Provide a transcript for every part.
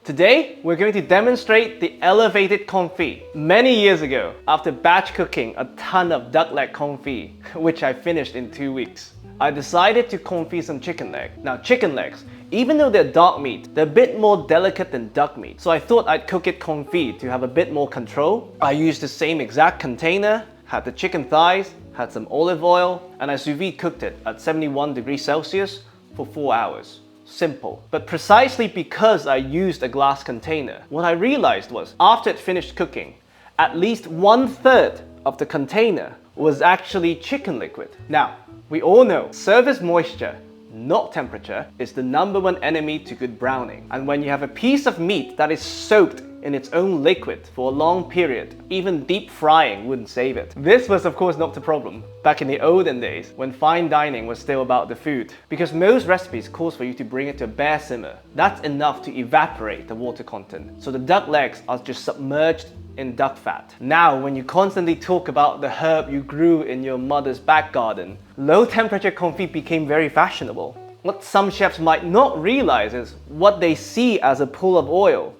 Today, we're going to demonstrate the elevated confit. Many years ago, after batch cooking a ton of duck leg confit, which I finished in 2 weeks, I decided to confit some chicken leg. Now, chicken legs, even though they're dog meat, they're a bit more delicate than duck meat. So I thought I'd cook it confit to have a bit more control. I used the same exact container, had the chicken thighs, had some olive oil, and I sous vide cooked it at 71 degrees Celsius for 4 hours. Simple. But precisely because I used a glass container, what I realized was, after it finished cooking, at least 1/3 of the container was actually chicken liquid. Now, we all know surface moisture, not temperature, is the #1 enemy to good browning. And when you have a piece of meat that is soaked in its own liquid for a long period, even deep frying wouldn't save it. This was of course not the problem back in the olden days when fine dining was still about the food, because most recipes calls for you to bring it to a bare simmer. That's enough to evaporate the water content, so the duck legs are just submerged in duck fat. Now, when you constantly talk about the herb you grew in your mother's back garden, low temperature confit became very fashionable. What some chefs might not realize is what they see as a pool of oil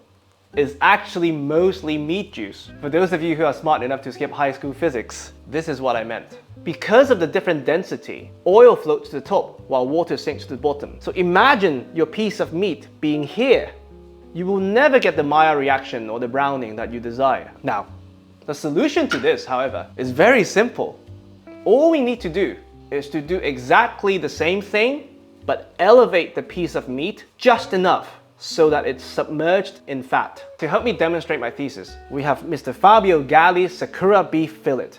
is actually mostly meat juice. For those of you who are smart enough to skip high school physics, this is what I meant. Because of the different density, oil floats to the top while water sinks to the bottom. So imagine your piece of meat being here. You will never get the Maillard reaction or the browning that you desire. Now, the solution to this, however, is very simple. All we need to do is to do exactly the same thing, but elevate the piece of meat just enough so that it's submerged in fat. To help me demonstrate my thesis, we have Mr. Fabio Galli's Sakura beef fillet,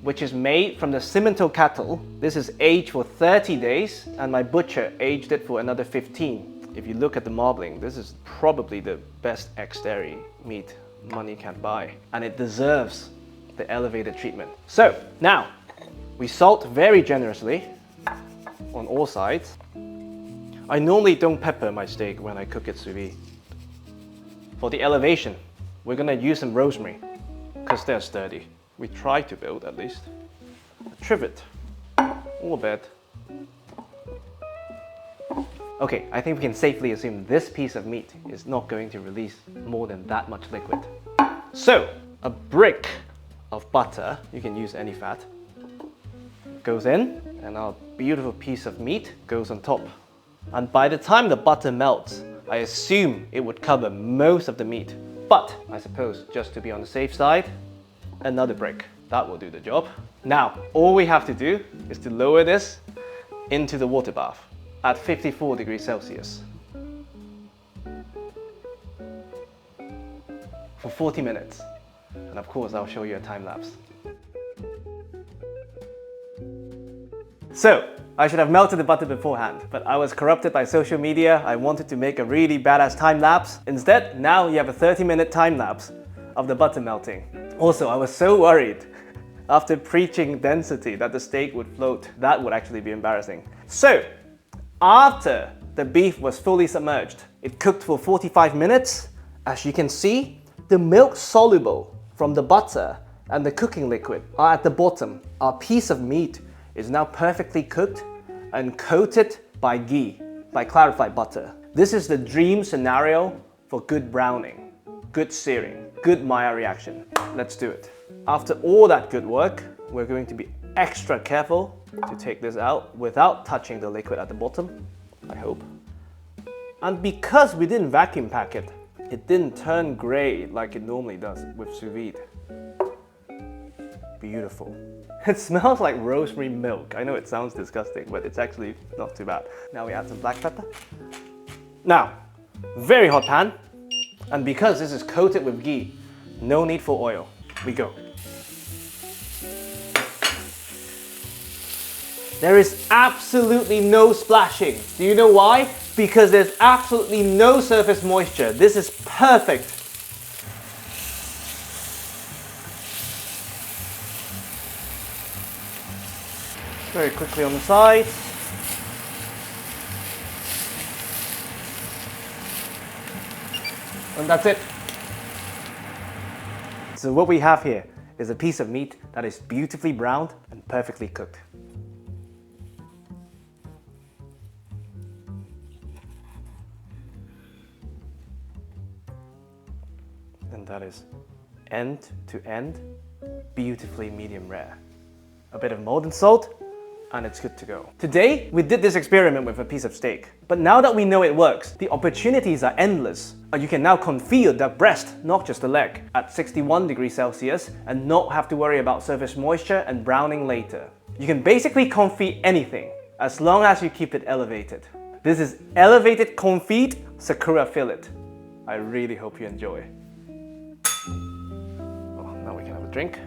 which is made from the Cimento cattle. This is aged for 30 days, and my butcher aged it for another 15. If you look at the marbling, this is probably the best ex-dairy meat money can buy, and it deserves the elevated treatment. So now, we salt very generously on all sides. I normally don't pepper my steak when I cook it sous vide. For the elevation, we're gonna use some rosemary, because they're sturdy. We try to build at least. A trivet, or a bed. Okay, I think we can safely assume this piece of meat is not going to release more than that much liquid. So, a brick of butter, you can use any fat, goes in, and our beautiful piece of meat goes on top. And by the time the butter melts, I assume it would cover most of the meat. But I suppose, just to be on the safe side, another brick. That will do the job. Now, all we have to do is to lower this into the water bath at 54 degrees Celsius for 40 minutes. And of course, I'll show you a time lapse. So, I should have melted the butter beforehand, but I was corrupted by social media. I wanted to make a really badass time lapse. Instead, now you have a 30-minute time lapse of the butter melting. Also, I was so worried after preaching density that the steak would float. That would actually be embarrassing. So, after the beef was fully submerged, it cooked for 45 minutes. As you can see, the milk soluble from the butter and the cooking liquid are at the bottom. Our piece of meat is now perfectly cooked and coated by ghee, by clarified butter. This is the dream scenario for good browning, good searing, good Maillard reaction. Let's do it. After all that good work, we're going to be extra careful to take this out without touching the liquid at the bottom, I hope. And because we didn't vacuum pack it, it didn't turn gray like it normally does with sous vide. Beautiful. It smells like rosemary milk. I know it sounds disgusting, but it's actually not too bad. Now we add some black pepper. Now, very hot pan. And because this is coated with ghee, no need for oil. We go. There is absolutely no splashing. Do you know why? Because there's absolutely no surface moisture. This is perfect. Very quickly on the sides. And that's it. So what we have here is a piece of meat that is beautifully browned and perfectly cooked. And that is end to end, beautifully medium rare. A bit of molten salt, and it's good to go. Today, we did this experiment with a piece of steak. But now that we know it works, the opportunities are endless. You can now confit your duck breast, not just the leg, at 61 degrees Celsius and not have to worry about surface moisture and browning later. You can basically confit anything, as long as you keep it elevated. This is elevated confit sakura fillet. I really hope you enjoy. Well, now we can have a drink.